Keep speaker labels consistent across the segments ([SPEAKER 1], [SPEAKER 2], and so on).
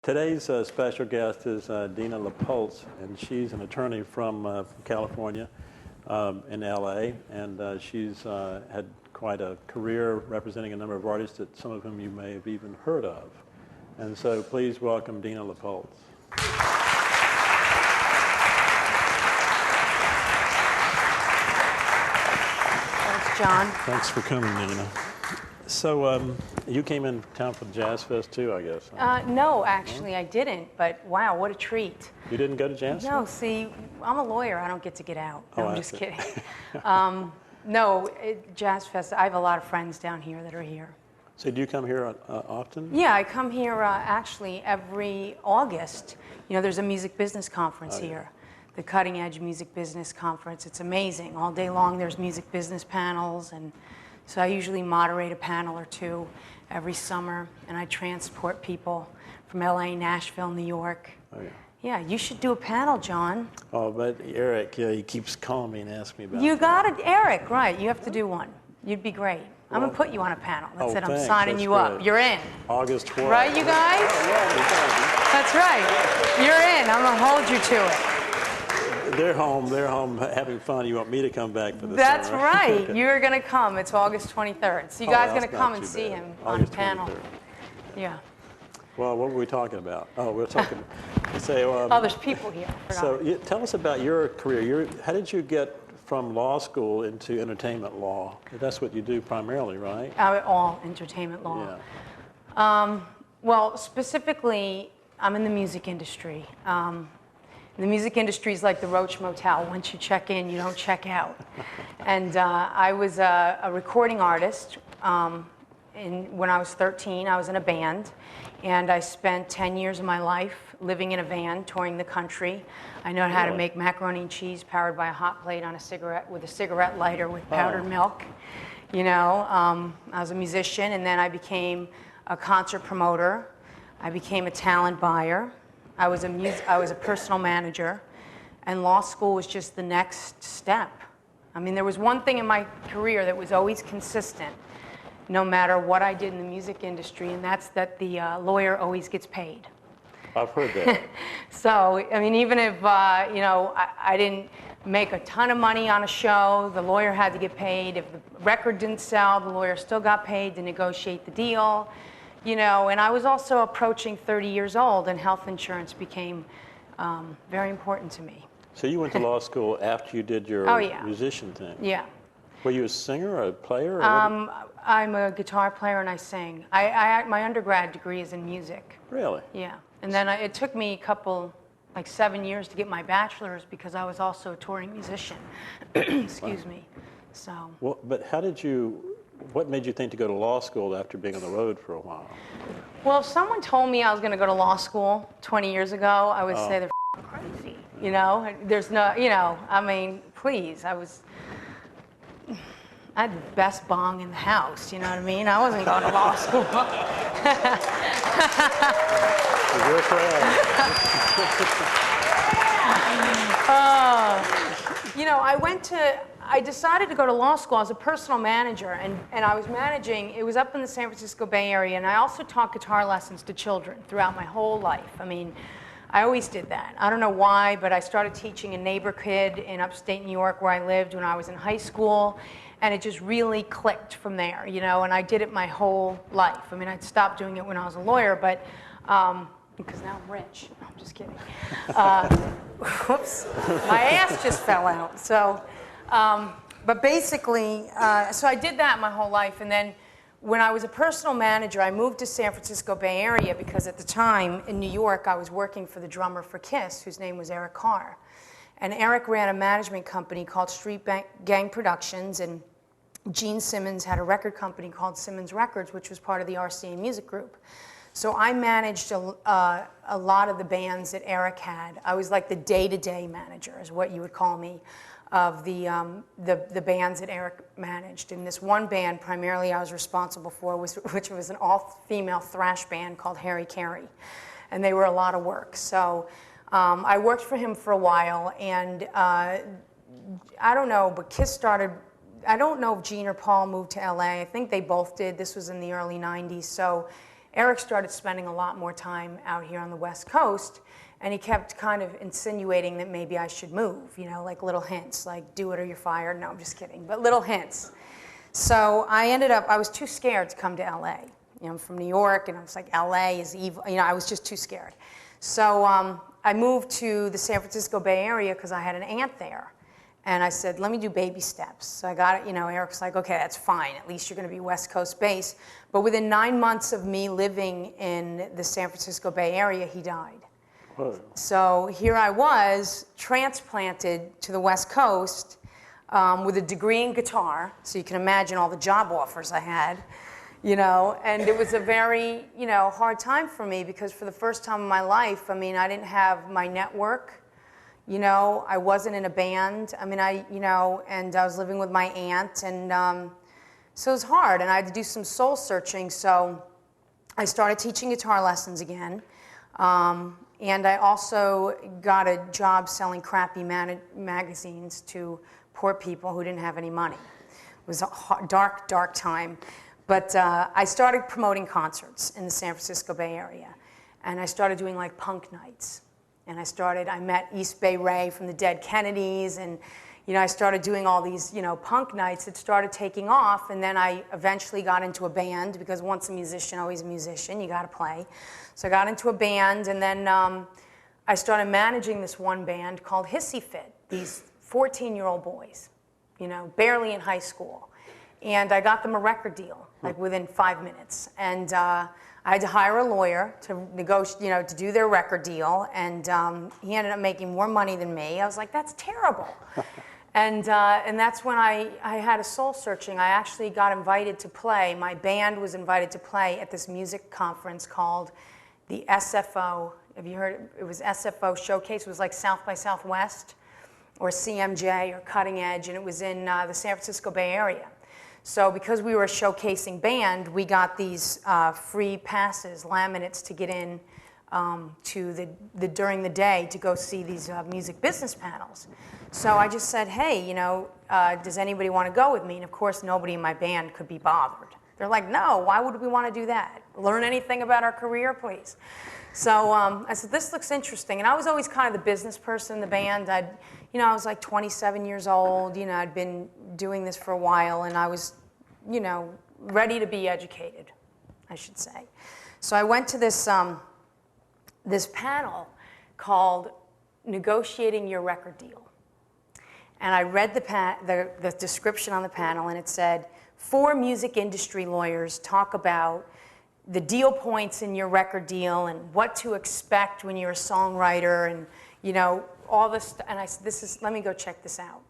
[SPEAKER 1] Today's special guest is Dina LaPolt, and she's an attorney from California in LA, and she's had quite a career representing a number of artists, that some of whom you may have even heard of. And so please welcome Dina LaPolt.
[SPEAKER 2] Thanks, John.
[SPEAKER 1] Thanks for coming, Dina. So you came in town for the Jazz Fest too, I guess? Huh?
[SPEAKER 2] No, actually, I didn't. But wow, what a treat.
[SPEAKER 1] You didn't go to Jazz Fest?
[SPEAKER 2] No, see, I'm a lawyer. I don't get to get out. No,
[SPEAKER 1] Oh,
[SPEAKER 2] I'm just kidding. Jazz Fest, I have a lot of friends down here that are here.
[SPEAKER 1] So do you come here often?
[SPEAKER 2] Yeah, I come here actually every August. You know, there's a music business conference here. The Cutting Edge Music Business Conference. It's amazing. All day long there's music business panels, and so I usually moderate a panel or two every summer, and I transport people from LA, Nashville, New York.
[SPEAKER 1] Oh, yeah.
[SPEAKER 2] Yeah, you should do a panel, John.
[SPEAKER 1] Oh, but Eric, he keeps calling me and asking me about
[SPEAKER 2] You
[SPEAKER 1] that.
[SPEAKER 2] got it, Eric, right. You have to do one. You'd be great. I'm going to put you on a panel. That's it. I'm signing you up. You're in.
[SPEAKER 1] August 12th.
[SPEAKER 2] Right, you guys?
[SPEAKER 1] Oh, yeah,
[SPEAKER 2] That's right. You're in. I'm going to hold you to it.
[SPEAKER 1] They're home having fun. You want me to come back for this?
[SPEAKER 2] That's
[SPEAKER 1] summer,
[SPEAKER 2] right.
[SPEAKER 1] Okay.
[SPEAKER 2] You're going to come. It's August 23rd. So you guys are going to come and see him on
[SPEAKER 1] August
[SPEAKER 2] the panel.
[SPEAKER 1] 23rd.
[SPEAKER 2] Yeah.
[SPEAKER 1] Well, what were we talking about? Oh, we're talking.
[SPEAKER 2] Oh, there's people here. I forgot.
[SPEAKER 1] So tell us about your career. How did you get from law school into entertainment law? That's what you do primarily, right?
[SPEAKER 2] All entertainment law.
[SPEAKER 1] Yeah.
[SPEAKER 2] Well, specifically, I'm in the music industry. The music industry is like the Roach Motel. Once you check in, you don't check out. And I was a recording artist. When I was 13, I was in a band. And I spent 10 years of my life living in a van, touring the country. I know how to make macaroni and cheese powered by a hot plate on a cigarette with a cigarette lighter with powdered milk. You know, I was a musician, and then I became a concert promoter. I became a talent buyer. I was a personal manager, and law school was just the next step. I mean, there was one thing in my career that was always consistent, no matter what I did in the music industry, and that's that the lawyer always gets paid.
[SPEAKER 1] I've heard that.
[SPEAKER 2] So, I mean, even if, you know, I didn't make a ton of money on a show, the lawyer had to get paid. If the record didn't sell, the lawyer still got paid to negotiate the deal. You know, and I was also approaching 30 years old, and health insurance became very important to me.
[SPEAKER 1] So you went to law school after you did your musician thing?
[SPEAKER 2] Yeah.
[SPEAKER 1] Were you a singer or a player? Or
[SPEAKER 2] I'm a guitar player and I sing. My undergrad degree is in music.
[SPEAKER 1] Really?
[SPEAKER 2] Yeah. And then it took me like 7 years to get my bachelor's because I was also a touring musician. Excuse me. So.
[SPEAKER 1] Well, but what made you think to go to law school after being on the road for a while?
[SPEAKER 2] Well, if someone told me I was going to go to law school 20 years ago, I would say they're crazy. You know, there's no, you know, I mean, please, I had the best bong in the house, you know what I mean? I wasn't going to law school.
[SPEAKER 1] You're
[SPEAKER 2] You know, I decided to go to law school as a personal manager, and I was managing, it was up in the San Francisco Bay Area, and I also taught guitar lessons to children throughout my whole life. I mean, I always did that. I don't know why, but I started teaching a neighbor kid in upstate New York where I lived when I was in high school, and it just really clicked from there, you know, and I did it my whole life. I mean, I'd stopped doing it when I was a lawyer, but, because now I'm rich. No, I'm just kidding. Whoops, my ass just fell out. So, but basically, so I did that my whole life, and then when I was a personal manager, I moved to San Francisco Bay Area because at the time in New York, I was working for the drummer for Kiss, whose name was Eric Carr. And Eric ran a management company called Street Gang Productions, and Gene Simmons had a record company called Simmons Records, which was part of the RCA Music Group. So I managed a lot of the bands that Eric had. I was like the day-to-day manager, is what you would call me, of the bands that Eric managed. And this one band, primarily I was responsible for, which was an all-female thrash band called Harry Carey. And they were a lot of work. So I worked for him for a while, and I don't know, but Kiss started, I don't know if Gene or Paul moved to LA. I think they both did. This was in the early 90s. So Eric started spending a lot more time out here on the West Coast, and he kept kind of insinuating that maybe I should move, you know, like little hints, like do it or you're fired. No, I'm just kidding, but little hints. So I was too scared to come to LA. You know, I'm from New York, and I was like, LA is evil. You know, I was just too scared. So I moved to the San Francisco Bay Area because I had an aunt there. And I said, let me do baby steps. So I got it, you know, Eric's like, okay, that's fine. At least you're going to be West Coast based. But within 9 months of me living in the San Francisco Bay Area, he died. Whoa. So here I was, transplanted to the West Coast with a degree in guitar. So you can imagine all the job offers I had, you know. And it was a very, you know, hard time for me because for the first time in my life, I mean, I didn't have my network. You know, I wasn't in a band. I mean, you know, and I was living with my aunt, and so it was hard, and I had to do some soul searching. So I started teaching guitar lessons again, and I also got a job selling crappy magazines to poor people who didn't have any money. It was a dark, dark time, but I started promoting concerts in the San Francisco Bay Area, and I started doing like punk nights. And I met East Bay Ray from the Dead Kennedys, and you know, I started doing all these, you know, punk nights. It started taking off, and then I eventually got into a band because once a musician, always a musician. You got to play. So I got into a band, and then I started managing this one band called Hissy Fit. These 14-year-old boys, you know, barely in high school, and I got them a record deal like within 5 minutes, and I had to hire a lawyer to negotiate, you know, to do their record deal, and he ended up making more money than me. I was like, that's terrible. And that's when I had a soul searching. I actually got invited to play. My band was invited to play at this music conference called the SFO. Have you heard? It was SFO Showcase. It was like South by Southwest or CMJ or Cutting Edge, and it was in the San Francisco Bay Area. So because we were a showcasing band, we got these free passes, laminates, to get in to during the day to go see these music business panels. So I just said, hey, you know, does anybody want to go with me? And of course, nobody in my band could be bothered. They're like, no, why would we want to do that? Learn anything about our career, please. So I said, this looks interesting. And I was always kind of the business person in the band. You know, I was like 27 years old. You know, I'd been doing this for a while, and I was, you know, ready to be educated, I should say. So I went to this this panel called Negotiating Your Record Deal. And I read the description on the panel, and it said, 4 music industry lawyers talk about the deal points in your record deal and what to expect when you're a songwriter, and, you know, all this. And I said, let me go check this out.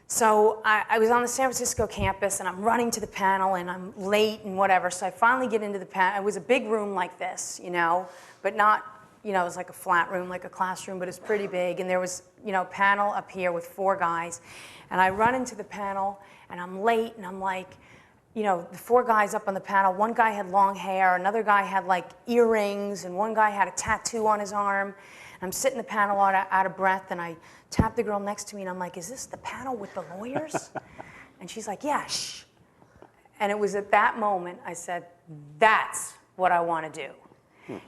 [SPEAKER 2] So I was on the San Francisco campus, and I'm running to the panel, and I'm late and whatever. So I finally get into the panel. It was a big room like this, you know, but not, you know, it was like a flat room, like a classroom, but it's pretty big. And there was, you know, a panel up here with 4 guys. And I run into the panel, and I'm late, and I'm like, you know, the 4 guys up on the panel, one guy had long hair, another guy had like earrings, and one guy had a tattoo on his arm. And I'm sitting in the panel out of breath, and I tap the girl next to me, and I'm like, is this the panel with the lawyers? And she's like, yeah, shh. And it was at that moment I said, that's what I want to do.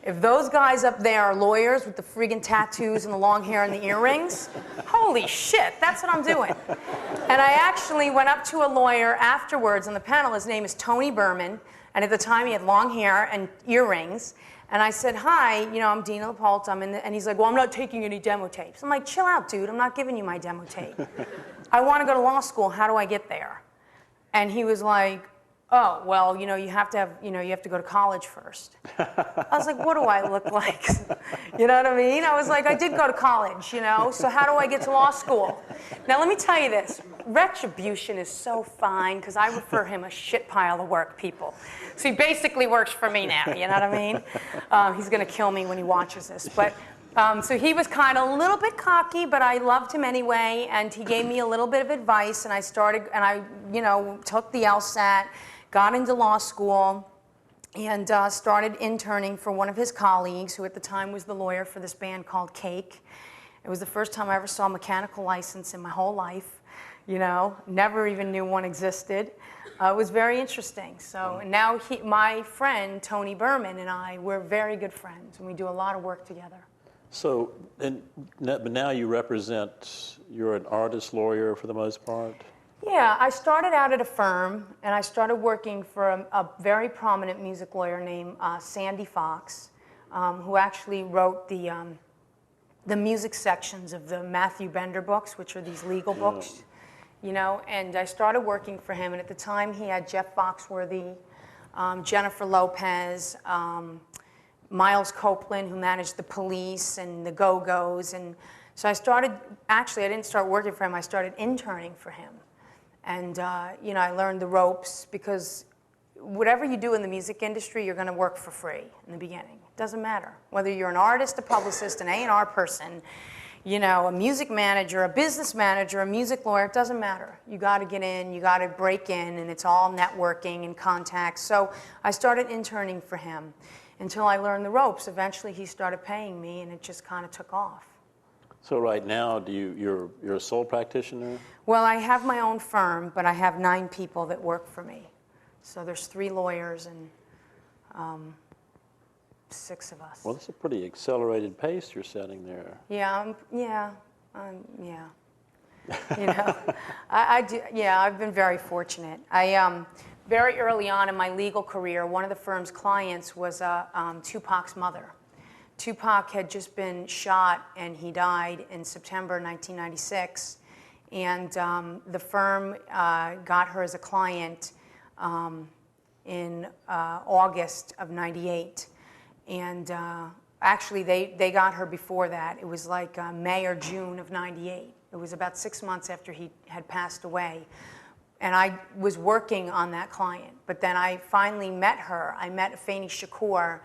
[SPEAKER 2] If those guys up there are lawyers with the friggin' tattoos and the long hair and the earrings, holy shit, that's what I'm doing. And I actually went up to a lawyer afterwards on the panel. His name is Tony Berman, and at the time he had long hair and earrings. And I said, hi, you know, I'm Dina LaPolt. And he's like, well, I'm not taking any demo tapes. I'm like, chill out, dude. I'm not giving you my demo tape. I want to go to law school. How do I get there? And he was like, oh, well, you know, you have to go to college first. I was like, what do I look like? You know what I mean? I was like, I did go to college, you know, so how do I get to law school? Now, let me tell you this. Retribution is so fine, because I refer him a shit pile of work, people. So he basically works for me now, you know what I mean? He's going to kill me when he watches this. But so he was kind of a little bit cocky, but I loved him anyway, and he gave me a little bit of advice, and I you know, took the LSAT, got into law school, and started interning for one of his colleagues, who at the time was the lawyer for this band called Cake. It was the first time I ever saw a mechanical license in my whole life, you know, never even knew one existed. It was very interesting. So and now my friend Tony Berman and I, we're very good friends, and we do a lot of work together.
[SPEAKER 1] So, but now you're an artist lawyer for the most part?
[SPEAKER 2] Yeah, I started out at a firm, and I started working for a very prominent music lawyer named Sandy Fox, who actually wrote the music sections of the Matthew Bender books, which are these legal books, you know, and I started working for him, and at the time he had Jeff Foxworthy, Jennifer Lopez, Miles Copeland, who managed the Police and the Go-Go's, and so I didn't start working for him, I started interning for him. And, you know, I learned the ropes because whatever you do in the music industry, you're going to work for free in the beginning. It doesn't matter. Whether you're an artist, a publicist, an A&R person, you know, a music manager, a business manager, a music lawyer, it doesn't matter. You got to get in, you got to break in, and it's all networking and contacts. So I started interning for him until I learned the ropes. Eventually he started paying me, and it just kind of took off.
[SPEAKER 1] So right now, you're a sole practitioner?
[SPEAKER 2] Well, I have my own firm, but I have 9 people that work for me. So there's 3 lawyers and 6 of us.
[SPEAKER 1] Well, that's a pretty accelerated pace you're setting there.
[SPEAKER 2] Yeah, yeah. You know, I do. Yeah, I've been very fortunate. Very early on in my legal career, one of the firm's clients was Tupac's mother. Tupac had just been shot, and he died in September 1996. And the firm got her as a client in August of '98. And actually, they got her before that. It was like May or June of '98. It was about 6 months after he had passed away. And I was working on that client. But then I finally met her. I met Afeni Shakur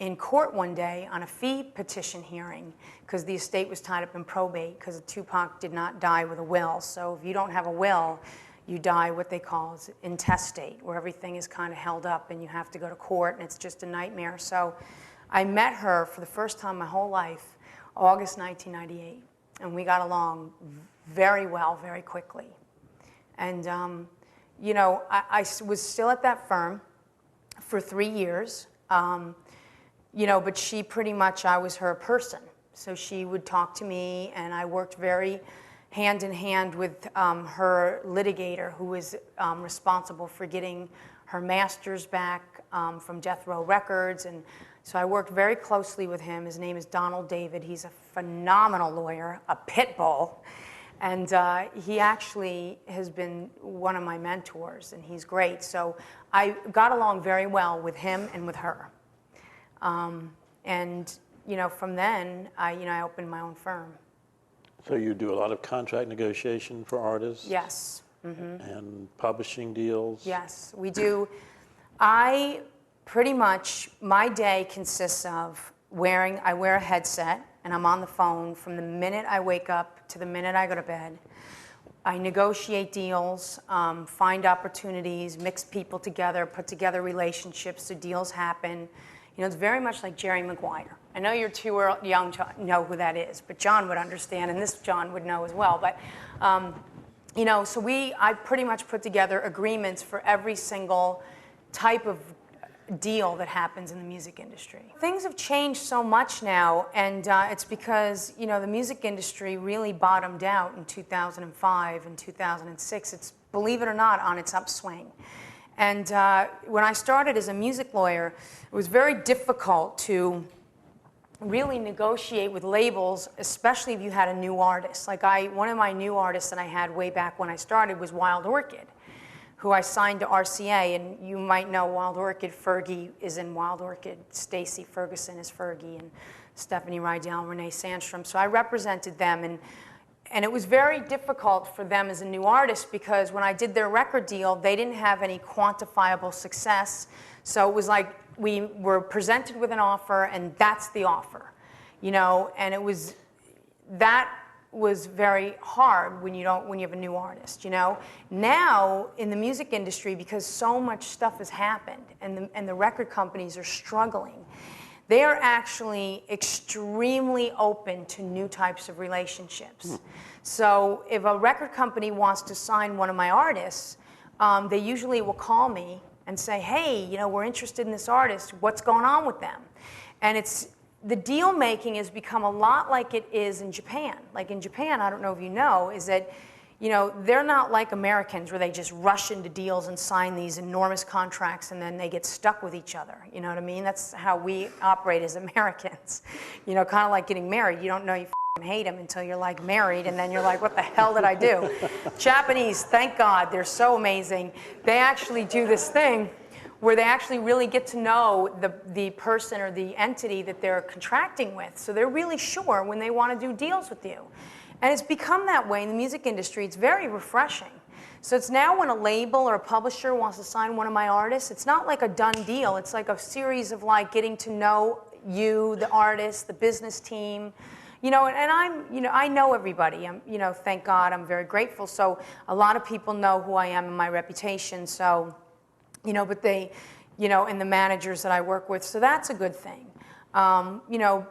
[SPEAKER 2] in court one day on a fee petition hearing because the estate was tied up in probate because Tupac did not die with a will. So if you don't have a will, you die what they call intestate, where everything is kind of held up and you have to go to court, and it's just a nightmare. So I met her for the first time my whole life, August 1998, and we got along very well, very quickly. And, you know, I was still at that firm for 3 years. You know, but she pretty much, I was her person. So she would talk to me, and I worked very hand in hand with her litigator, who was responsible for getting her masters back from Death Row Records. And so I worked very closely with him. His name is Donald David. He's a phenomenal lawyer, a pit bull. And he actually has been one of my mentors, and he's great. So I got along very well with him and with her. And, you know, from then, I opened my own firm.
[SPEAKER 1] So you do a lot of contract negotiation for artists?
[SPEAKER 2] Yes. Mm-hmm.
[SPEAKER 1] And publishing deals?
[SPEAKER 2] Yes, we do. Pretty much, my day consists of I wear a headset, and I'm on the phone from the minute I wake up to the minute I go to bed. I negotiate deals, find opportunities, mix people together, put together relationships so deals happen. You know, it's very much like Jerry Maguire. I know you're too young to know who that is, but John would understand, and this John would know as well. But, you know, so I pretty much put together agreements for every single type of deal that happens in the music industry. Things have changed so much now, and it's because, you know, the music industry really bottomed out in 2005 and 2006. It's, believe it or not, on its upswing. And when I started as a music lawyer, it was very difficult to really negotiate with labels, especially if you had a new artist. Like one of my new artists that I had way back when I started was Wild Orchid, who I signed to RCA, and you might know Wild Orchid. Fergie is in Wild Orchid, Stacey Ferguson is Fergie, and Stephanie Rydell, Renee Sandstrom. So I represented them, and it was very difficult for them as a new artist because when I did their record deal, they didn't have any quantifiable success. So it was like we were presented with an offer, and that's the offer, you know. And that was very hard when you have a new artist, you know. Now in the music industry, because so much stuff has happened, and the record companies are struggling, they are actually extremely open to new types of relationships. So if a record company wants to sign one of my artists, they usually will call me and say, hey, you know, we're interested in this artist. What's going on with them? And the deal making has become a lot like it is in Japan. Like in Japan, I don't know if you know, is that, you know, they're not like Americans where they just rush into deals and sign these enormous contracts and then they get stuck with each other. You know what I mean? That's how we operate as Americans. You know, kind of like getting married. You don't know you hate them until you're like married, and then you're like, what the hell did I do? Japanese, thank God, they're so amazing. They actually do this thing where they actually really get to know the person or the entity that they're contracting with. So they're really sure when they want to do deals with you. And it's become that way in the music industry. It's very refreshing. So it's now when a label or a publisher wants to sign one of my artists, it's not like a done deal. It's like a series of like getting to know you, the artist, the business team. You know, and I'm, you know, I know everybody. I'm, you know, thank God, I'm very grateful. So a lot of people know who I am and my reputation. So, you know, but they, you know, and the managers that I work with. So that's a good thing. You know,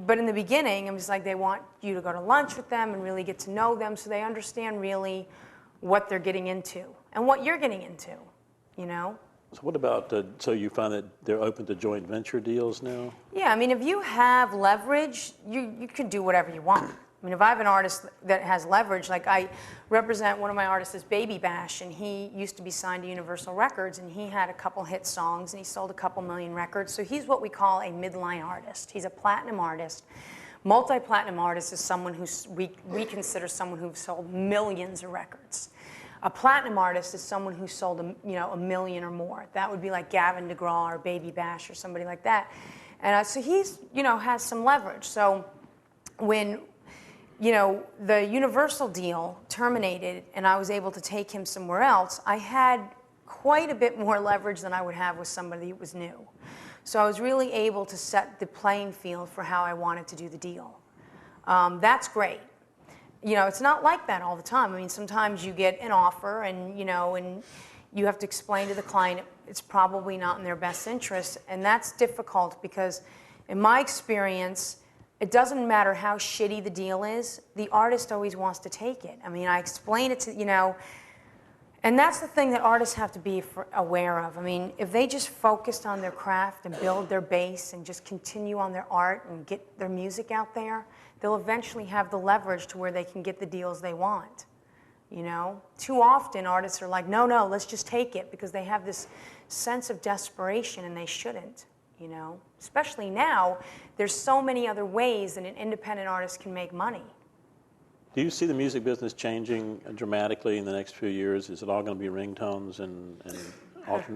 [SPEAKER 2] but in the beginning, it was like they want you to go to lunch with them and really get to know them so they understand really what they're getting into and what you're getting into, you know.
[SPEAKER 1] So what about, so you find that they're open to joint venture deals now?
[SPEAKER 2] Yeah, I mean, if you have leverage, you can do whatever you want. I mean, if I have an artist that has leverage, like I represent one of my artists is Baby Bash, and he used to be signed to Universal Records, and he had a couple hit songs, and he sold a couple million records. So he's what we call a midline artist. He's a platinum artist. Multi-platinum artist is someone who we consider someone who's sold millions of records. A platinum artist is someone who sold a million or more. That would be like Gavin DeGraw or Baby Bash or somebody like that. And so he's, you know, has some leverage. So when, you know, the Universal deal terminated and I was able to take him somewhere else, I had quite a bit more leverage than I would have with somebody that was new. So I was really able to set the playing field for how I wanted to do the deal. That's great. You know, it's not like that all the time. I mean, sometimes you get an offer and, you know, and you have to explain to the client it's probably not in their best interest. And that's difficult because in my experience, it doesn't matter how shitty the deal is, the artist always wants to take it. I mean, I explain it to, you know, and that's the thing that artists have to be aware of. I mean, if they just focused on their craft and build their base and just continue on their art and get their music out there, they'll eventually have the leverage to where they can get the deals they want. You know, too often artists are like, no, let's just take it, because they have this sense of desperation and they shouldn't, you know. Especially now, there's so many other ways that an independent artist can make money.
[SPEAKER 1] Do you see the music business changing dramatically in the next few years? Is it all going to be ringtones and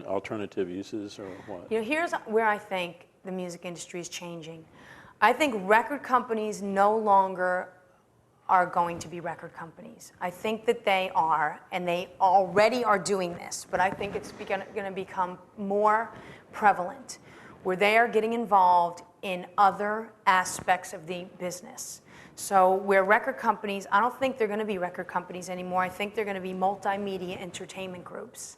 [SPEAKER 1] alternative uses, or what?
[SPEAKER 2] You know, here's where I think the music industry is changing. I think record companies no longer are going to be record companies. I think that they are, and they already are doing this, but I think it's going to become more prevalent, where they are getting involved in other aspects of the business. So where record companies, I don't think they're going to be record companies anymore. I think they're going to be multimedia entertainment groups.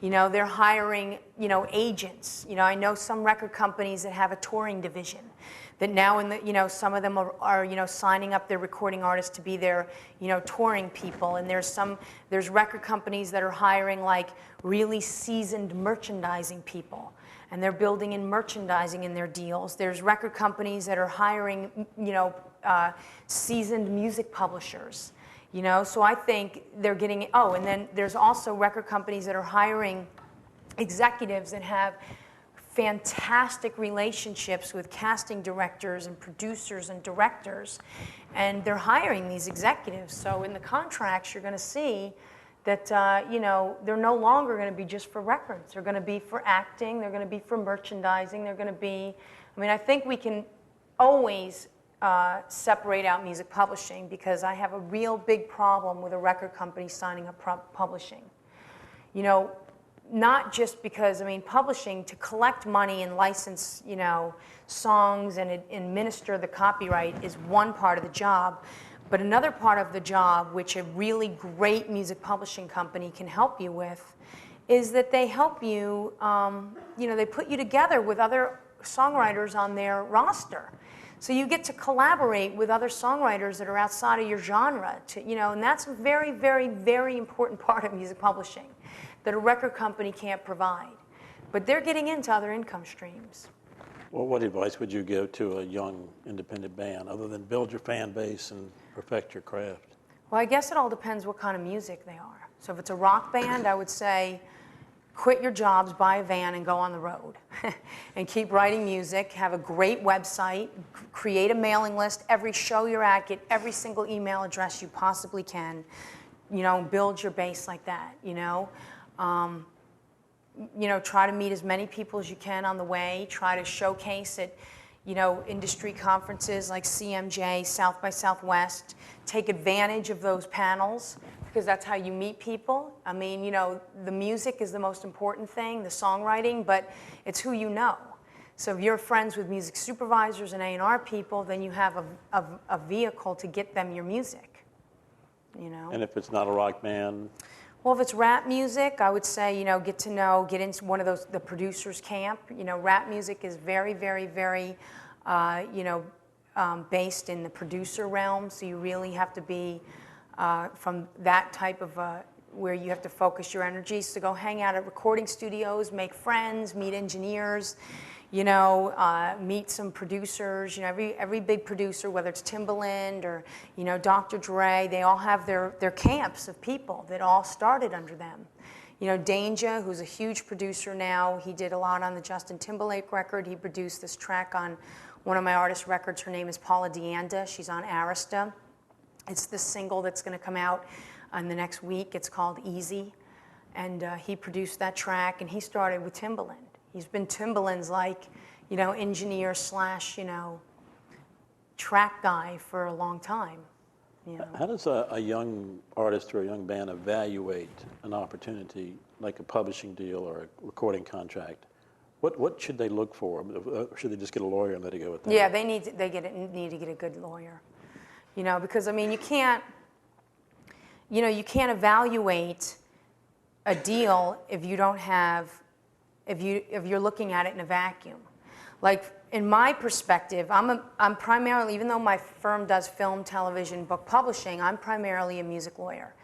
[SPEAKER 2] You know, they're hiring, you know, agents. You know, I know some record companies that have a touring division that now, you know, some of them are, you know, signing up their recording artists to be their, you know, touring people. And there's record companies that are hiring like really seasoned merchandising people, and they're building in merchandising in their deals. There's record companies that are hiring, you know, seasoned music publishers. You know, so I think they're getting, oh, and then there's also record companies that are hiring executives that have fantastic relationships with casting directors and producers and directors, and they're hiring these executives. So in the contracts, you're going to see that, you know, they're no longer going to be just for records. They're going to be for acting. They're going to be for merchandising. They're going to be, I mean, I think we can always separate out music publishing, because I have a real big problem with a record company signing up publishing. You know, not just because, I mean, publishing, to collect money and license, you know, songs and administer the copyright is one part of the job. But another part of the job, which a really great music publishing company can help you with, is that they help you, you know, they put you together with other songwriters on their roster. So you get to collaborate with other songwriters that are outside of your genre, you know, and that's a very, very, very important part of music publishing. that a record company can't provide. But they're getting into other income streams.
[SPEAKER 1] Well, what advice would you give to a young independent band other than build your fan base and perfect your craft?
[SPEAKER 2] Well, I guess it all depends what kind of music they are. So if it's a rock band, I would say quit your jobs, buy a van, and go on the road. And keep writing music, have a great website, create a mailing list. Every show you're at, get every single email address you possibly can. You know, build your base like that, you know. You know, try to meet as many people as you can on the way. Try to showcase at, you know, industry conferences like CMJ, South by Southwest. Take advantage of those panels, because that's how you meet people. I mean, you know, the music is the most important thing, the songwriting, but it's who you know. So if you're friends with music supervisors and A&R people, then you have a vehicle to get them your music, you know.
[SPEAKER 1] And if it's not a rock band?
[SPEAKER 2] Well, if it's rap music, I would say, you know, get into one of those, the producers camp. You know, rap music is very, very, very, you know, based in the producer realm, so you really have to be from that type of where you have to focus your energies. So go hang out at recording studios, make friends, meet engineers, you know, meet some producers. You know, every big producer, whether it's Timbaland or, you know, Dr. Dre, they all have their camps of people that all started under them. You know, Danger, who's a huge producer now, he did a lot on the Justin Timberlake record. He produced this track on one of my artist records. Her name is Paula Deanda. She's on Arista. It's this single that's going to come out in the next week. It's called Easy. And he produced that track, and he started with Timbaland. He's been Timbaland's, like, you know, engineer slash, you know, track guy for a long time. You know.
[SPEAKER 1] How does a young artist or a young band evaluate an opportunity like a publishing deal or a recording contract? What should they look for? Or should they just get a lawyer and let it go with that?
[SPEAKER 2] Yeah, they need to get a good lawyer. You know, because I mean, you can't evaluate a deal if you don't have, if you're looking at it in a vacuum. Like, in my perspective, I'm primarily, even though my firm does film, television, book publishing, I'm primarily a music lawyer.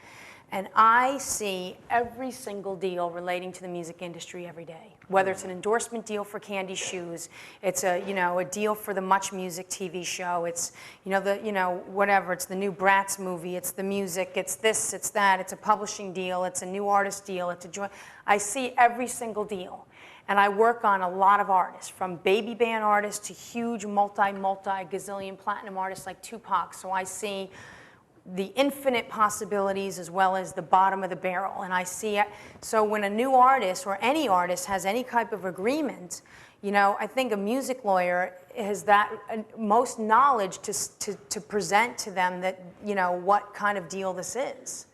[SPEAKER 2] And I see every single deal relating to the music industry every day. Whether it's an endorsement deal for Candy Shoes, it's a deal for the Much Music TV show, it's whatever, it's the new Bratz movie, it's the music, it's this, it's that, it's a publishing deal, it's a new artist deal, it's a joint. I see every single deal. And I work on a lot of artists, from baby band artists to huge multi-gazillion platinum artists like Tupac. So I see the infinite possibilities as well as the bottom of the barrel. And I see it. So when a new artist or any artist has any type of agreement, you know, I think a music lawyer has that most knowledge to present to them that, you know, what kind of deal this is.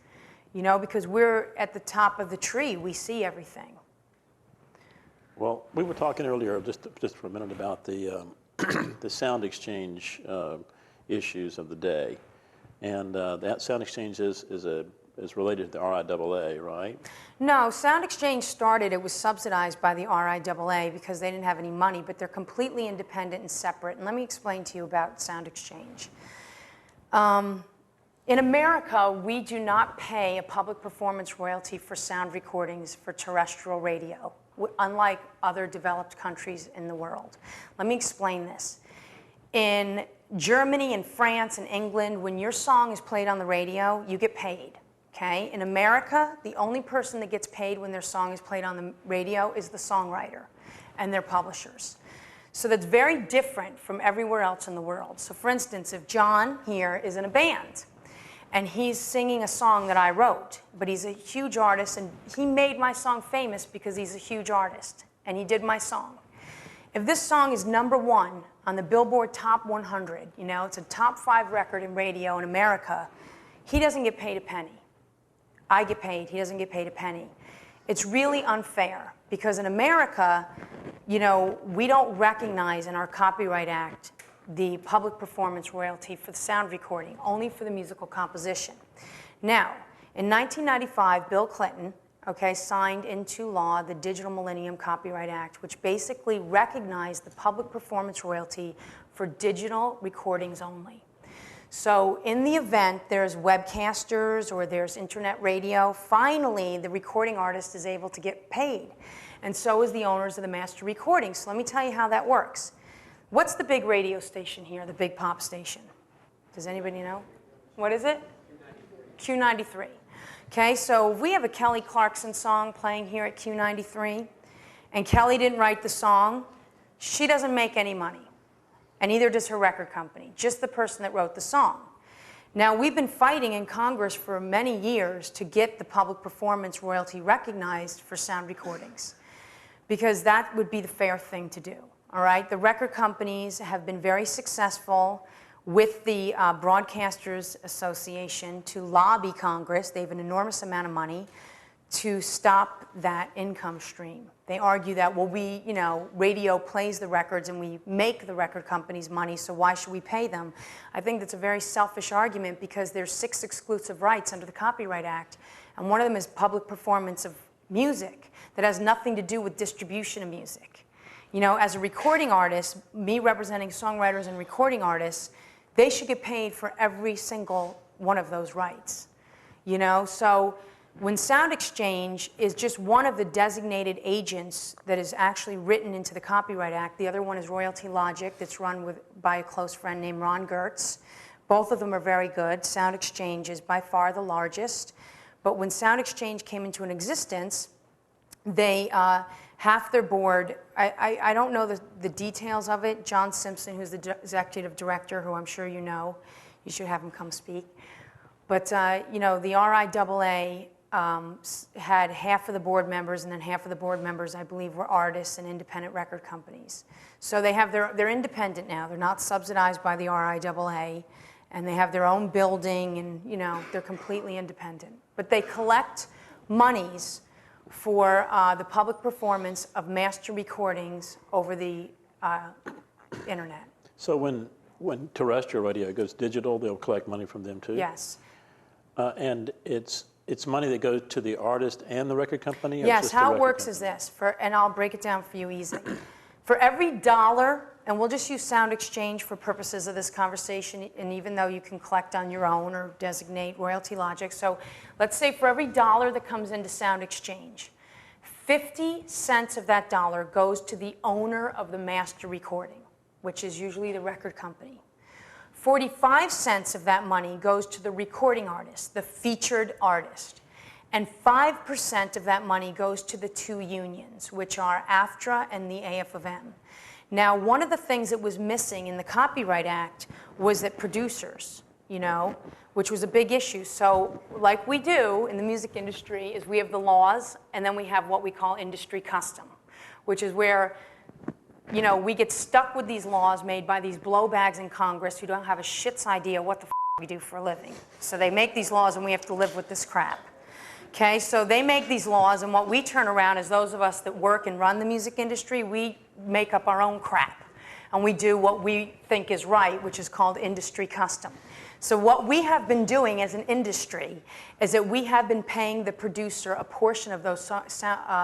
[SPEAKER 2] You know, because we're at the top of the tree. We see everything.
[SPEAKER 1] Well, we were talking earlier, just for a minute, about the the sound exchange issues of the day. And that sound exchange is related to the RIAA, right?
[SPEAKER 2] No, Sound Exchange started, it was subsidized by the RIAA because they didn't have any money, but they're completely independent and separate. And let me explain to you about Sound Exchange. In America, we do not pay a public performance royalty for sound recordings for terrestrial radio, unlike other developed countries in the world. Let me explain this. In Germany and France and England, when your song is played on the radio, you get paid, okay? In America, the only person that gets paid when their song is played on the radio is the songwriter and their publishers. So that's very different from everywhere else in the world. So for instance, if John here is in a band and he's singing a song that I wrote, but he's a huge artist and he made my song famous because he's a huge artist and he did my song. If this song is #1 on the Billboard Top 100, you know, it's a top 5 record in radio in America, he doesn't get paid a penny. I get paid, he doesn't get paid a penny. It's really unfair because in America, you know, we don't recognize in our Copyright Act the public performance royalty for the sound recording, only for the musical composition. Now, in 1995, Bill Clinton, okay, signed into law the Digital Millennium Copyright Act, which basically recognized the public performance royalty for digital recordings only. So in the event there's webcasters or there's internet radio, finally the recording artist is able to get paid. And so is the owners of the master recording. So let me tell you how that works. What's the big radio station here, the big pop station? Does anybody know? What is it? Q93. Okay, so we have a Kelly Clarkson song playing here at Q93, and Kelly didn't write the song. She doesn't make any money, and neither does her record company, just the person that wrote the song. Now, we've been fighting in Congress for many years to get the public performance royalty recognized for sound recordings, because that would be the fair thing to do, all right? The record companies have been very successful with the Broadcasters Association to lobby Congress. They have an enormous amount of money to stop that income stream. They argue that, well, radio plays the records and we make the record companies money, so why should we pay them? I think that's a very selfish argument because there's 6 exclusive rights under the Copyright Act, and one of them is public performance of music that has nothing to do with distribution of music. You know, as a recording artist, me representing songwriters and recording artists, they should get paid for every single one of those rights. You know, so when Sound Exchange is just one of the designated agents that is actually written into the Copyright Act, the other one is Royalty Logic that's run by a close friend named Ron Gertz. Both of them are very good. Sound Exchange is by far the largest. But when Sound Exchange came into existence, they half their board, I don't know the details of it. John Simpson, who's the executive director, who I'm sure you know, you should have him come speak. But you know, the RIAA had half of the board members, and then half of the board members, I believe, were artists and independent record companies. So they have they're independent now. They're not subsidized by the RIAA, and they have their own building, and you know, they're completely independent. But they collect monies for the public performance of master recordings over the internet.
[SPEAKER 1] So when terrestrial radio goes digital, they'll collect money from them too?
[SPEAKER 2] Yes.
[SPEAKER 1] And it's money that goes to the artist and the record company? Or
[SPEAKER 2] Yes,
[SPEAKER 1] just
[SPEAKER 2] how
[SPEAKER 1] the
[SPEAKER 2] it works
[SPEAKER 1] company?
[SPEAKER 2] is this, and I'll break it down for you easy. For every dollar, and we'll just use Sound Exchange for purposes of this conversation, and even though you can collect on your own or designate Royalty Logic. So let's say for every dollar that comes into Sound Exchange, 50 cents of that dollar goes to the owner of the master recording, which is usually the record company. 45 cents of that money goes to the recording artist, the featured artist. And 5% of that money goes to the 2 unions, which are AFTRA and the AFM. Now, one of the things that was missing in the Copyright Act was that producers, you know, which was a big issue. So like we do in the music industry is we have the laws, and then we have what we call industry custom, which is where, you know, we get stuck with these laws made by these blowbags in Congress who don't have a shit's idea what the we do for a living. So they make these laws and we have to live with this crap. Okay, so they make these laws, and what we turn around is those of us that work and run the music industry, we make up our own crap. And we do what we think is right, which is called industry custom. So what we have been doing as an industry is that we have been paying the producer a portion of those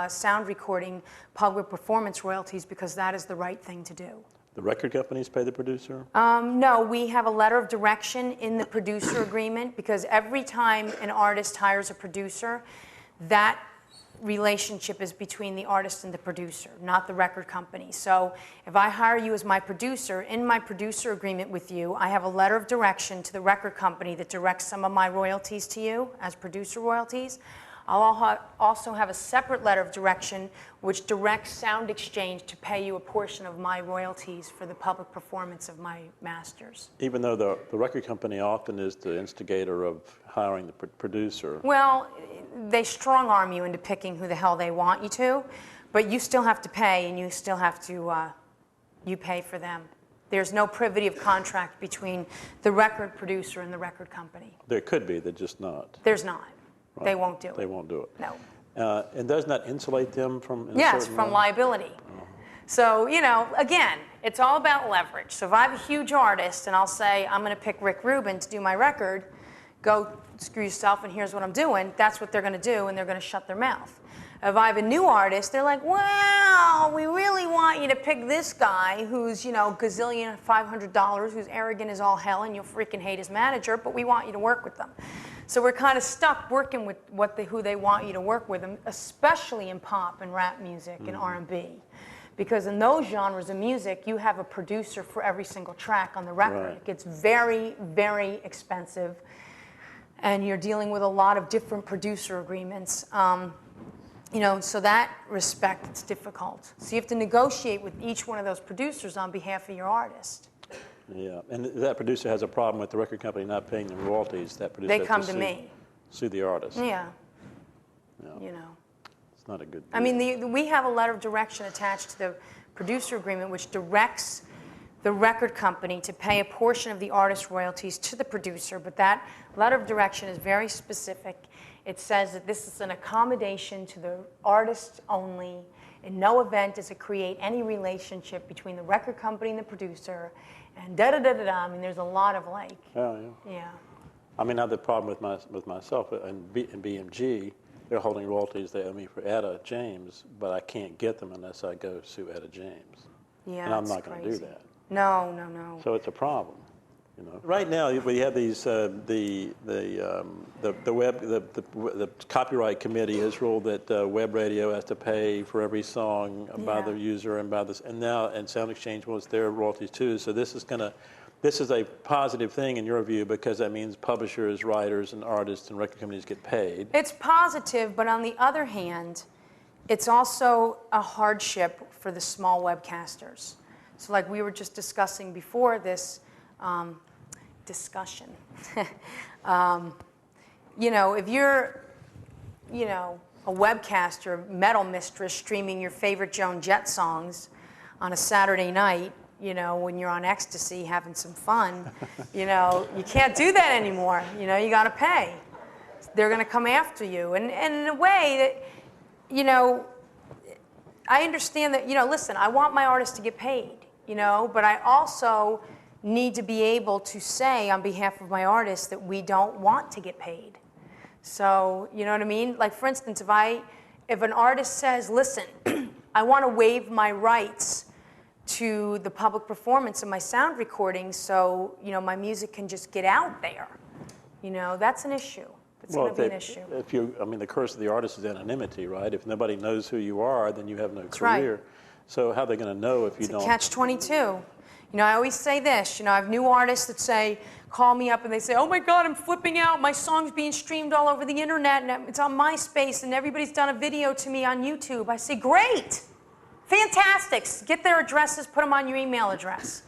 [SPEAKER 2] sound recording public performance royalties because that is the right thing to do.
[SPEAKER 1] The record companies pay the producer?
[SPEAKER 2] No, we have a letter of direction in the producer agreement because every time an artist hires a producer, that relationship is between the artist and the producer, not the record company. So if I hire you as my producer, in my producer agreement with you, I have a letter of direction to the record company that directs some of my royalties to you as producer royalties. I'll also have a separate letter of direction which directs Sound Exchange to pay you a portion of my royalties for the public performance of my masters.
[SPEAKER 1] Even though the record company often is the instigator of hiring the producer.
[SPEAKER 2] Well, they strong-arm you into picking who the hell they want you to, but you still have to pay, and you still have to, you pay for them. There's no privity of contract between the record producer and the record company.
[SPEAKER 1] There could be, they're just not.
[SPEAKER 2] There's not.
[SPEAKER 1] Right.
[SPEAKER 2] They won't do it.
[SPEAKER 1] They won't do it.
[SPEAKER 2] No.
[SPEAKER 1] And doesn't that insulate them from?
[SPEAKER 2] Yes, from liability. So, you know, again, it's all about leverage. So if I have a huge artist and I'll say, I'm going to pick Rick Rubin to do my record, go screw yourself and here's what I'm doing, that's what they're going to do, and they're going to shut their mouth. If I have a new artist, they're like, well, we really want you to pick this guy who's, you know, gazillion $500, who's arrogant as all hell, and you'll freaking hate his manager, but we want you to work with them. So we're kind of stuck working with who they want you to work with, especially in pop and rap music and R&B. Because in those genres of music, you have a producer for every single track on the record.
[SPEAKER 1] Right.
[SPEAKER 2] It gets very, very expensive, and you're dealing with a lot of different producer agreements. You know, so that respect, it's difficult. So you have to negotiate with each one of those producers on behalf of your artist.
[SPEAKER 1] Yeah, and that producer has a problem with the record company not paying the royalties. That producer
[SPEAKER 2] They come to me.
[SPEAKER 1] Sue the artist.
[SPEAKER 2] Yeah.
[SPEAKER 1] Yeah.
[SPEAKER 2] You know.
[SPEAKER 1] It's not a good deal.
[SPEAKER 2] I mean, we have a letter of direction attached to the producer agreement which directs the record company to pay a portion of the artist royalties to the producer, but that letter of direction is very specific. It says that this is an accommodation to the artist only. In no event does it create any relationship between the record company and the producer, and da-da-da-da-da. I mean, there's a lot of like,
[SPEAKER 1] Oh, yeah.
[SPEAKER 2] yeah.
[SPEAKER 1] I mean, I have the problem with myself and BMG. They're holding royalties they owe me for Etta James, but I can't get them unless I go sue Etta James.
[SPEAKER 2] Yeah,
[SPEAKER 1] and I'm not going to do that.
[SPEAKER 2] No, no, no.
[SPEAKER 1] So it's a problem, you know. Right now, we have these the copyright committee has ruled that web radio has to pay for every song by the user and by this, and Sound Exchange wants their royalties too. So this is a positive thing in your view because that means publishers, writers, and artists and record companies get paid.
[SPEAKER 2] It's positive, but on the other hand, it's also a hardship for the small webcasters. So like we were just discussing before this discussion, you know, if you're, you know, a webcaster, metal mistress streaming your favorite Joan Jett songs on a Saturday night, you know, when you're on ecstasy having some fun, you know, you can't do that anymore. You know, you got to pay. They're going to come after you. And in a way that, you know, I understand that, you know, listen, I want my artists to get paid, you know, but I also need to be able to say on behalf of my artists that we don't want to get paid. So, you know what I mean? Like, for instance, if an artist says, listen, I want to waive my rights to the public performance of my sound recordings so, you know, my music can just get out there, you know, that's an issue. It's going to be an issue.
[SPEAKER 1] I mean, the curse of the artist is anonymity, right? If nobody knows who you are, then you have no
[SPEAKER 2] That's
[SPEAKER 1] career.
[SPEAKER 2] Right.
[SPEAKER 1] So how are they going to know if you don't?
[SPEAKER 2] It's a catch-22. You know, I always say this, you know, I have new artists that say, call me up and they say, oh my God, I'm flipping out. My song's being streamed all over the internet and it's on MySpace and everybody's done a video to me on YouTube. I say, great, fantastic. Get their addresses, put them on your email address.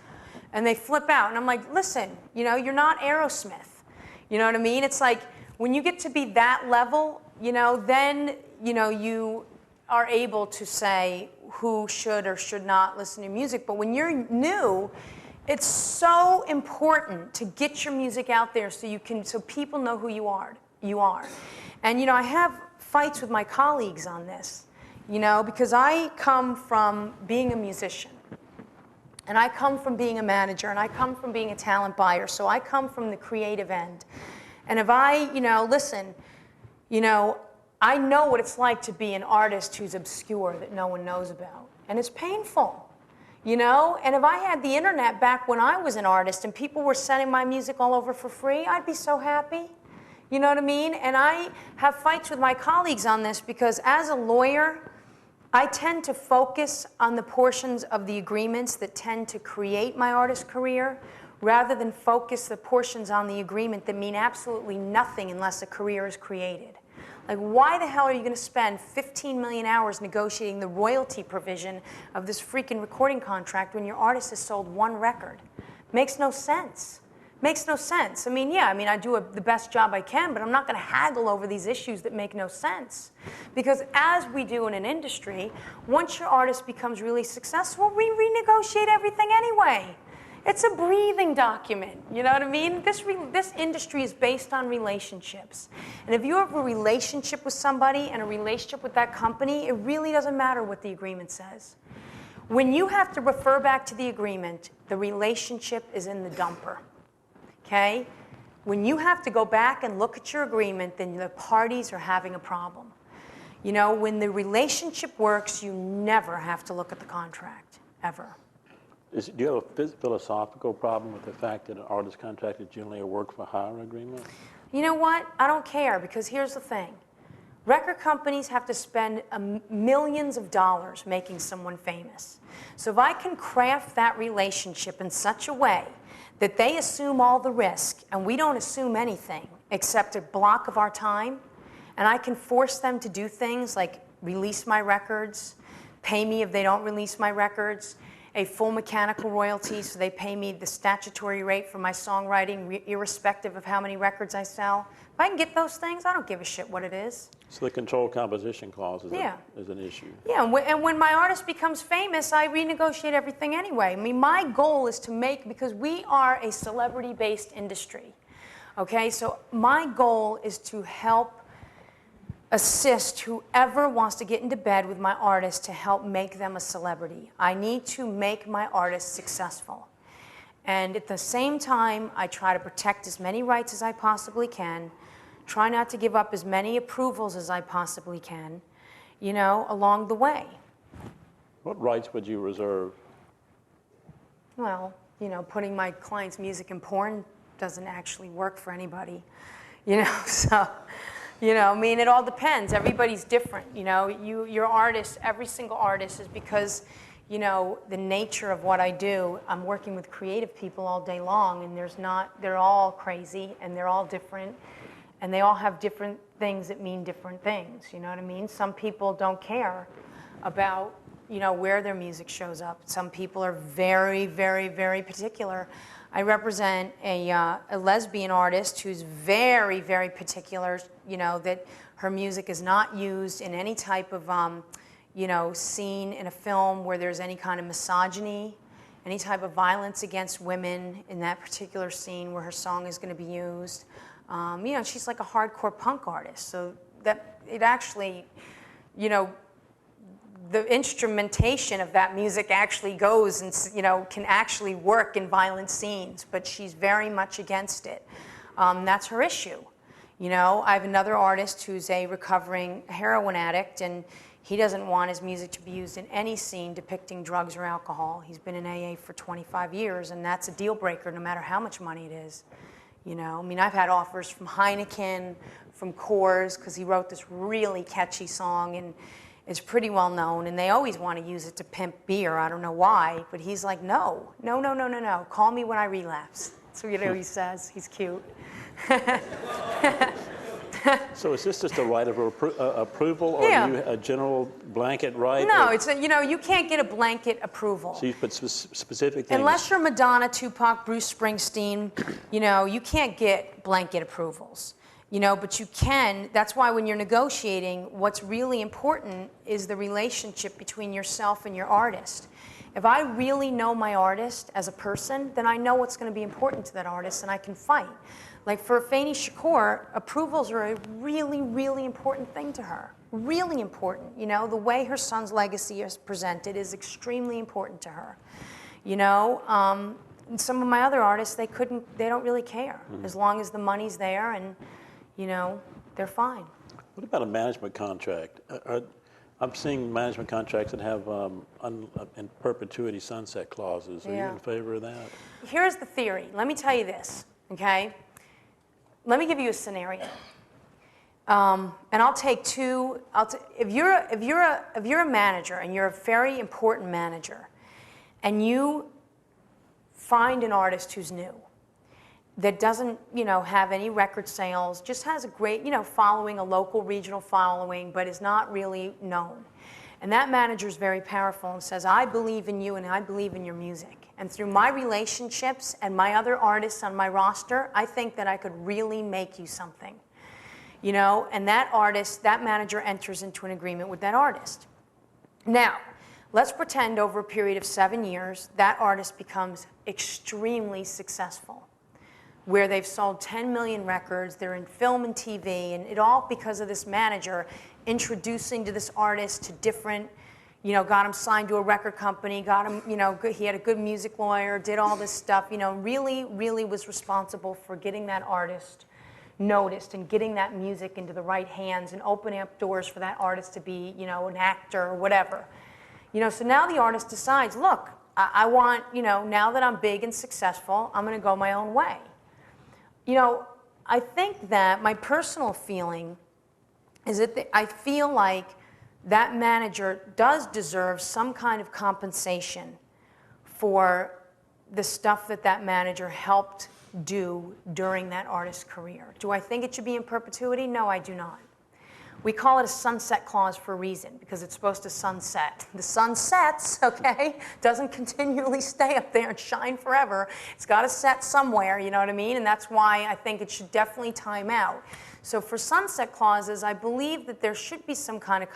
[SPEAKER 2] And they flip out. And I'm like, listen, you know, you're not Aerosmith. You know what I mean? It's like, when you get to be that level, you know, then, you know, you are able to say who should or should not listen to music. But when you're new, it's so important to get your music out there so people know who you are. And, you know, I have fights with my colleagues on this, you know, because I come from being a musician. And I come from being a manager, and I come from being a talent buyer. So I come from the creative end. And if I, you know, listen, you know, I know what it's like to be an artist who's obscure that no one knows about. And it's painful, you know? And if I had the internet back when I was an artist and people were sending my music all over for free, I'd be so happy. You know what I mean? And I have fights with my colleagues on this because as a lawyer, I tend to focus on the portions of the agreements that tend to create my artist career rather than focus the portions on the agreement that mean absolutely nothing unless a career is created. Like, why the hell are you going to spend 15 million hours negotiating the royalty provision of this freaking recording contract when your artist has sold one record? Makes no sense. Makes no sense. I mean, yeah, I do the best job I can, but I'm not going to haggle over these issues that make no sense. Because as we do in an industry, once your artist becomes really successful, we renegotiate everything anyway. It's a breathing document, you know what I mean? This industry is based on relationships. And if you have a relationship with somebody and a relationship with that company, it really doesn't matter what the agreement says. When you have to refer back to the agreement, the relationship is in the dumper, okay? When you have to go back and look at your agreement, then the parties are having a problem. You know, when the relationship works, you never have to look at the contract, ever.
[SPEAKER 1] Do you have a philosophical problem with the fact that an artist contract is generally a work-for-hire agreement?
[SPEAKER 2] You know what? I don't care, because here's the thing. Record companies have to spend millions of dollars making someone famous. So if I can craft that relationship in such a way that they assume all the risk and we don't assume anything except a block of our time, and I can force them to do things like release my records, pay me if they don't release my records, a full mechanical royalty, so they pay me the statutory rate for my songwriting, irrespective of how many records I sell. If I can get those things, I don't give a shit what it is.
[SPEAKER 1] So the control composition clause is,
[SPEAKER 2] Yeah.
[SPEAKER 1] is an issue.
[SPEAKER 2] Yeah, and when my artist becomes famous, I renegotiate everything anyway. I mean, my goal is to make, because we are a celebrity-based industry, okay? So my goal is to help assist whoever wants to get into bed with my artist to help make them a celebrity. I need to make my artist successful. And at the same time, I try to protect as many rights as I possibly can, try not to give up as many approvals as I possibly can, you know, along the way.
[SPEAKER 1] What rights would you reserve?
[SPEAKER 2] Well, you know, putting my client's music in porn doesn't actually work for anybody, you know, so... You know, I mean, it all depends. Everybody's different, you know. Your artist, every single artist is because, you know, the nature of what I do, I'm working with creative people all day long, and they're all crazy, and they're all different, and they all have different things that mean different things, you know what I mean? Some people don't care about, you know, where their music shows up. Some people are very, very, very particular. I represent a lesbian artist who's very, very particular, you know, that her music is not used in any type of, you know, scene in a film where there's any kind of misogyny, any type of violence against women in that particular scene where her song is going to be used. You know, she's like a hardcore punk artist, so that it actually, you know, the instrumentation of that music actually goes and, you know, can actually work in violent scenes, but she's very much against it. That's her issue. You know, I have another artist who's a recovering heroin addict, and he doesn't want his music to be used in any scene depicting drugs or alcohol. He's been in AA for 25 years, and that's a deal breaker no matter how much money it is. You know, I mean, I've had offers from Heineken, from Coors, because he wrote this really catchy song, and it's pretty well known, and they always want to use it to pimp beer. I don't know why, but he's like, no, no, no, no, no, no. Call me when I relapse. So you know he says. He's cute.
[SPEAKER 1] So is this just a right of approval, or
[SPEAKER 2] Yeah.
[SPEAKER 1] are you a general blanket right?
[SPEAKER 2] No, it's a, you know, you can't get a blanket approval.
[SPEAKER 1] So you put specific things.
[SPEAKER 2] Unless you're Madonna, Tupac, Bruce Springsteen, you know, you can't get blanket approvals. You know, but you can, that's why when you're negotiating, what's really important is the relationship between yourself and your artist. If I really know my artist as a person, then I know what's going to be important to that artist, and I can fight. Like for Fanny Shakur, approvals are a really, really important thing to her. Really important. You know, the way her son's legacy is presented is extremely important to her. You know, and some of my other artists, they don't really care. As long as the money's there and, you know, they're fine.
[SPEAKER 1] What about a management contract? I'm seeing management contracts that have in perpetuity sunset clauses. Are you in favor of that?
[SPEAKER 2] Here's the theory. Let me tell you this, okay? Let me give you a scenario. And I'll take two. If you're a manager and you're a very important manager, and you find an artist who's new, that doesn't, you know, have any record sales, just has a great, you know, following, a local, regional following, but is not really known. And that manager is very powerful and says, I believe in you and I believe in your music. And through my relationships and my other artists on my roster, I think that I could really make you something. You know, and that artist, that manager enters into an agreement with that artist. Now, let's pretend over a period of 7 years, that artist becomes extremely successful, where they've sold 10 million records, they're in film and TV, and it all because of this manager introducing to this artist to different, you know, got him signed to a record company, got him, you know, he had a good music lawyer, did all this stuff, you know, really, really was responsible for getting that artist noticed and getting that music into the right hands and opening up doors for that artist to be, you know, an actor or whatever. You know, so now the artist decides, look, I want, you know, now that I'm big and successful, I'm going to go my own way. You know, I think that my personal feeling is that I feel like that manager does deserve some kind of compensation for the stuff that that manager helped do during that artist's career. Do I think it should be in perpetuity? No, I do not. We call it a sunset clause for a reason, because it's supposed to sunset. The sun sets, okay, doesn't continually stay up there and shine forever. It's got to set somewhere, you know what I mean? And that's why I think it should definitely time out. So for sunset clauses, I believe that there should be some kind of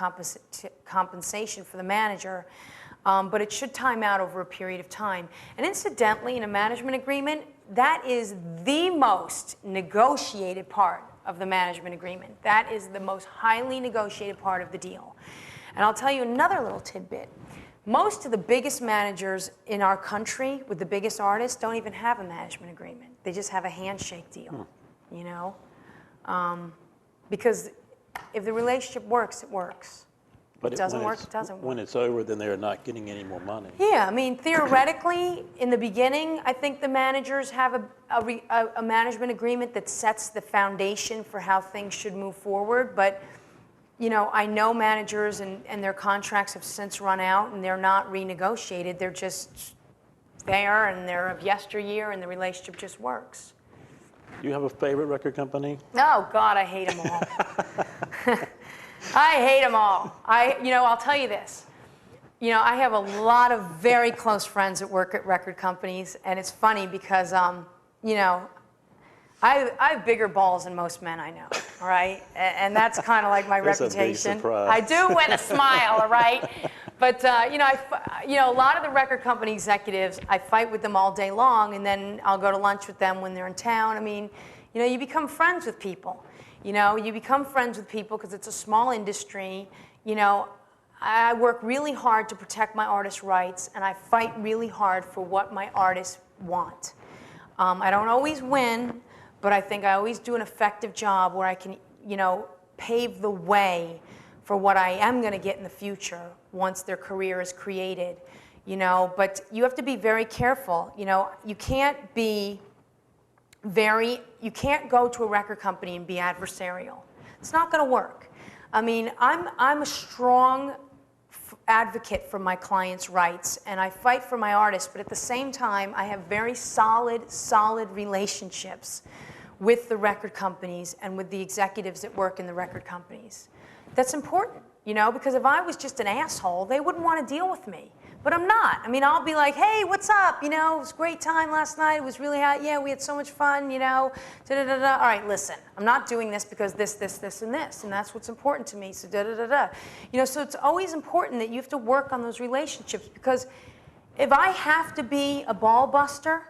[SPEAKER 2] compensation for the manager, but it should time out over a period of time. And incidentally, in a management agreement, that is the most negotiated part of the management agreement. That is the most highly negotiated part of the deal. And I'll tell you another little tidbit. Most of the biggest managers in our country with the biggest artists don't even have a management agreement. They just have a handshake deal, you know? Because if the relationship works, it works.
[SPEAKER 1] But
[SPEAKER 2] it doesn't work, it doesn't work.
[SPEAKER 1] When it's over, then they're not getting any more money.
[SPEAKER 2] Yeah, I mean, theoretically, in the beginning, I think the managers have a management agreement that sets the foundation for how things should move forward. But, you know, I know managers and their contracts have since run out and they're not renegotiated. They're just there and they're of yesteryear and the relationship just works.
[SPEAKER 1] Do you have a favorite record company?
[SPEAKER 2] Oh, God, I hate them all. I hate them all. You know, I'll tell you this. You know, I have a lot of very close friends that work at record companies, and it's funny because, you know, I have bigger balls than most men I know, all right? And that's kind of like my reputation.
[SPEAKER 1] That's a big surprise.
[SPEAKER 2] I do with a smile, all right? But, you know, a lot of the record company executives, I fight with them all day long, and then I'll go to lunch with them when they're in town. I mean, you know, you become friends with people. You know, you become friends with people because it's a small industry. You know, I work really hard to protect my artists' rights, and I fight really hard for what my artists want. I don't always win, but I think I always do an effective job where I can, you know, pave the way for what I am going to get in the future once their career is created. You know, but you have to be very careful. You know, you can't go to a record company and be adversarial. It's not going to work. I mean, I'm a strong advocate for my clients' rights, and I fight for my artists, but at the same time, I have very solid relationships with the record companies and with the executives that work in the record companies. That's important, you know, because if I was just an asshole, they wouldn't want to deal with me. But I'm not. I mean, I'll be like, hey, what's up? You know, it was a great time last night. It was really hot. Yeah, we had so much fun, you know. Da-da-da-da. All right, listen, I'm not doing this because this, and this, and that's what's important to me, so da-da-da-da. You know, so it's always important that you have to work on those relationships, because if I have to be a ball buster,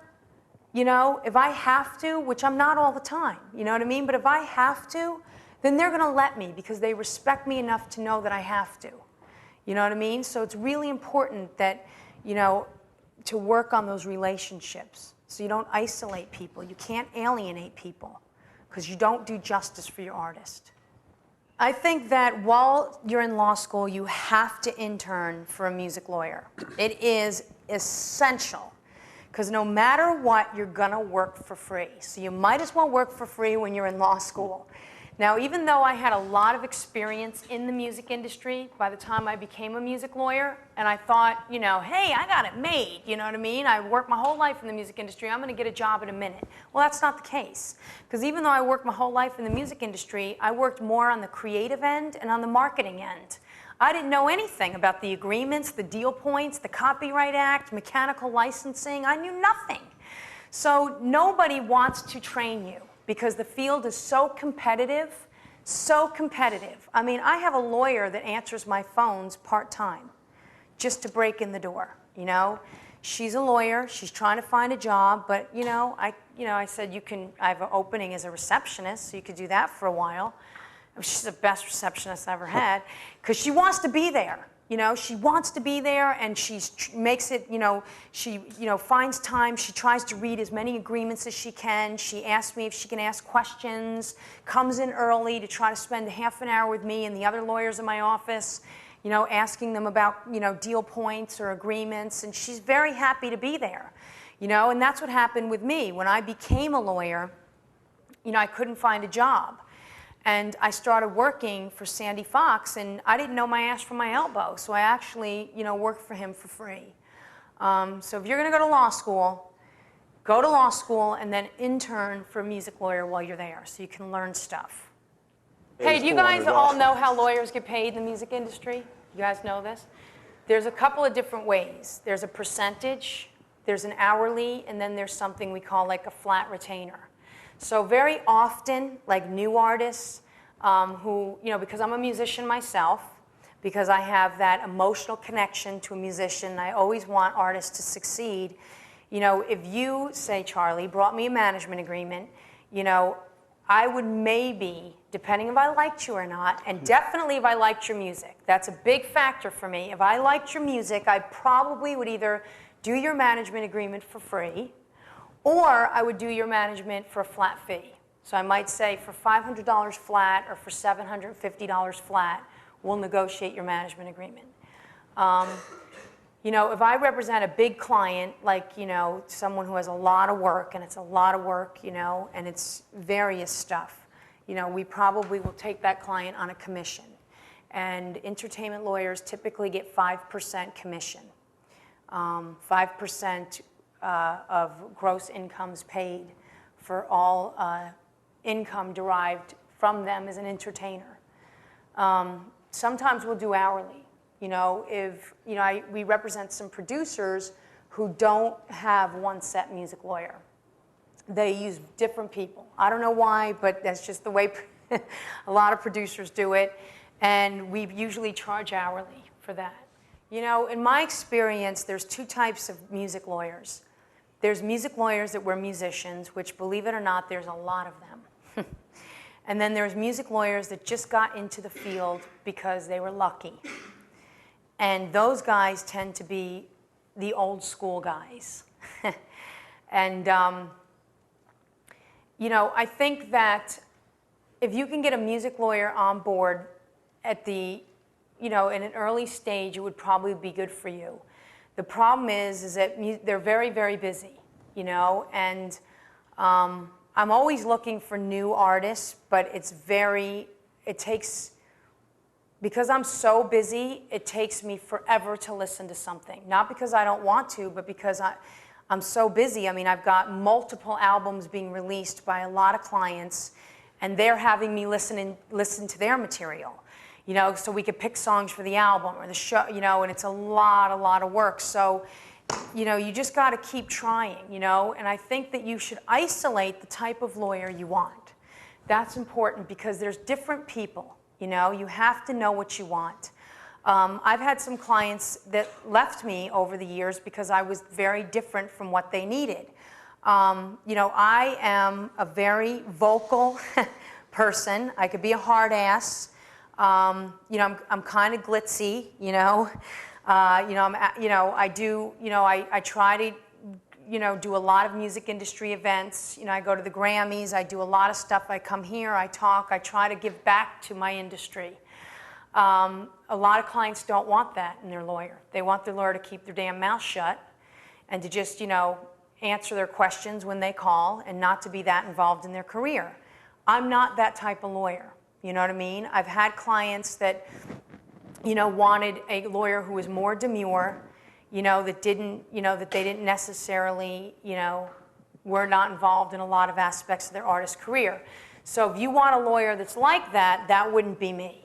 [SPEAKER 2] you know, if I have to, which I'm not all the time, you know what I mean? But if I have to, then they're going to let me because they respect me enough to know that I have to. You know what I mean? So it's really important that, you know, to work on those relationships so you don't isolate people. You can't alienate people because you don't do justice for your artist. I think that while you're in law school, you have to intern for a music lawyer. It is essential because no matter what, you're going to work for free. So you might as well work for free when you're in law school. Now, even though I had a lot of experience in the music industry by the time I became a music lawyer, and I thought, you know, hey, I got it made, you know what I mean? I worked my whole life in the music industry. I'm going to get a job in a minute. Well, that's not the case. Because even though I worked my whole life in the music industry, I worked more on the creative end and on the marketing end. I didn't know anything about the agreements, the deal points, the Copyright Act, mechanical licensing. I knew nothing. So nobody wants to train you, because the field is so competitive, so competitive. I mean, I have a lawyer that answers my phones part-time just to break in the door, you know? She's a lawyer, she's trying to find a job, but, you know, I said, I have an opening as a receptionist, so you could do that for a while. She's the best receptionist I ever had, because she wants to be there. You know, she wants to be there, and she makes it, she, finds time. She tries to read as many agreements as she can. She asks me if she can ask questions, comes in early to try to spend half an hour with me and the other lawyers in my office, asking them about, deal points or agreements, and she's very happy to be there, and that's what happened with me. When I became a lawyer, I couldn't find a job. And I started working for Sandy Fox, and I didn't know my ass from my elbow, so I actually, worked for him for free. So if you're going to go to law school and then intern for a music lawyer while you're there, so you can learn stuff. Hey, do you guys all know how lawyers get paid in the music industry? You guys know this? There's a couple of different ways. There's a percentage, there's an hourly, and then there's something we call like a flat retainer. So very often, like new artists who, because I'm a musician myself, because I have that emotional connection to a musician, I always want artists to succeed. If you, say, Charlie, brought me a management agreement, I would maybe, depending if I liked you or not, and definitely if I liked your music, that's a big factor for me. If I liked your music, I probably would either do your management agreement for free, or I would do your management for a flat fee. So I might say for $500 flat or for $750 flat, we'll negotiate your management agreement. If I represent a big client, like, someone who has a lot of work, and it's a lot of work, and it's various stuff, we probably will take that client on a commission. And entertainment lawyers typically get 5% commission. 5% of gross incomes paid for all income derived from them as an entertainer. Sometimes we'll do hourly. We represent some producers who don't have one set music lawyer. They use different people. I don't know why, but that's just the way a lot of producers do it, and we usually charge hourly for that. In my experience, there's two types of music lawyers. There's music lawyers that were musicians, which, believe it or not, there's a lot of them. And then there's music lawyers that just got into the field because they were lucky. And those guys tend to be the old school guys. And, I think that if you can get a music lawyer on board at the, in an early stage, it would probably be good for you. The problem is that they're very, very busy, and I'm always looking for new artists, but because I'm so busy, it takes me forever to listen to something. Not because I don't want to, but because I'm so busy. I mean, I've got multiple albums being released by a lot of clients, and they're having me listen to their material. So we could pick songs for the album or the show, and it's a lot of work. So, you just got to keep trying, and I think that you should isolate the type of lawyer you want. That's important because there's different people, you have to know what you want. I've had some clients that left me over the years because I was very different from what they needed. I am a very vocal person. I could be a hard ass. I'm kind of glitzy, I try to, do a lot of music industry events. I go to the Grammys. I do a lot of stuff. I come here. I talk. I try to give back to my industry. A lot of clients don't want that in their lawyer. They want their lawyer to keep their damn mouth shut and to just, answer their questions when they call and not to be that involved in their career. I'm not that type of lawyer. You know what I mean? I've had clients that, wanted a lawyer who was more demure, that they didn't necessarily, were not involved in a lot of aspects of their artist career. So if you want a lawyer that's like that, that wouldn't be me.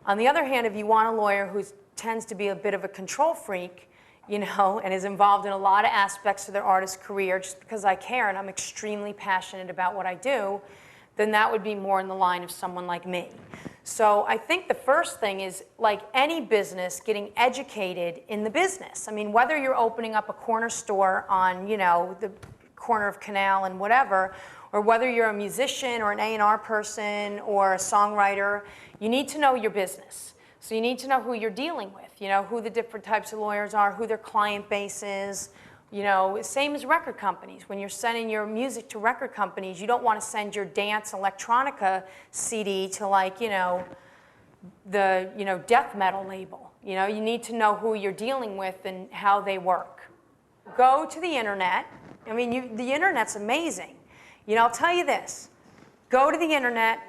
[SPEAKER 2] On the other hand, if you want a lawyer who tends to be a bit of a control freak, and is involved in a lot of aspects of their artist career just because I care and I'm extremely passionate about what I do, then that would be more in the line of someone like me. So I think the first thing is, like any business, getting educated in the business. I mean, whether you're opening up a corner store on, the corner of Canal and whatever, or whether you're a musician or an A&R person or a songwriter, you need to know your business. So you need to know who you're dealing with, you know, who the different types of lawyers are, who their client base is. You know, same as record companies. When you're sending your music to record companies, you don't want to send your dance electronica CD to, like, you know, the, you know, death metal label. You know, you need to know who you're dealing with and how they work. Go to the internet. I mean, the internet's amazing. You know, I'll tell you this. Go to the internet,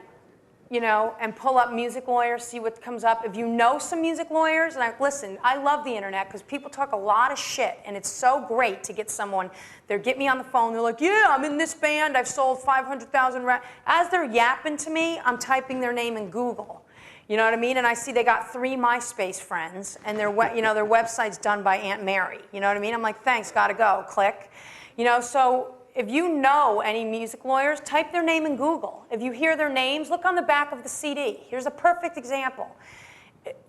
[SPEAKER 2] you know, and pull up music lawyers, see what comes up. If you know some music lawyers, and listen, I love the internet because people talk a lot of shit, and it's so great to get someone, they get me on the phone, they're like, yeah, I'm in this band, I've sold 500,000 As they're yapping to me, I'm typing their name in Google. You know what I mean? And I see they got 3 MySpace friends, and their website's done by Aunt Mary. You know what I mean? I'm like, thanks, gotta go, click. You know, so if you know any music lawyers, type their name in Google. If you hear their names, look on the back of the CD. Here's a perfect example.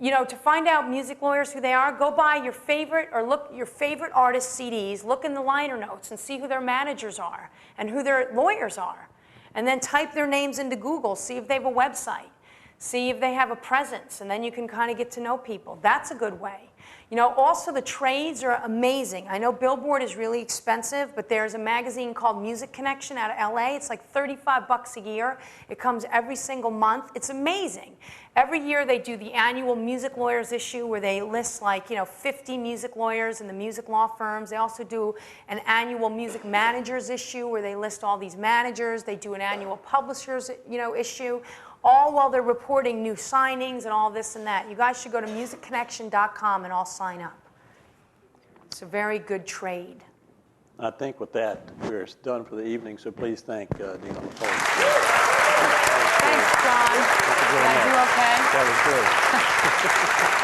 [SPEAKER 2] You know, to find out music lawyers, who they are, go buy your favorite, or look your favorite artist CDs, look in the liner notes and see who their managers are and who their lawyers are. And then type their names into Google, see if they have a website. See if they have a presence, and then you can kind of get to know people. That's a good way. You know, also the trades are amazing. I know Billboard is really expensive, but there's a magazine called Music Connection out of LA. It's like $35 a year. It comes every single month. It's amazing. Every year they do the annual music lawyers issue where they list, like, you know, 50 music lawyers in the music law firms. They also do an annual music managers issue where they list all these managers. They do an annual publishers, you know, issue. All while they're reporting new signings and all this and that. You guys should go to musicconnection.com and all sign up. It's a very good trade.
[SPEAKER 1] I think with that, we're done for the evening, so please thank Dina LaPolt.
[SPEAKER 2] Thanks, John. Did I do okay?
[SPEAKER 1] That was good.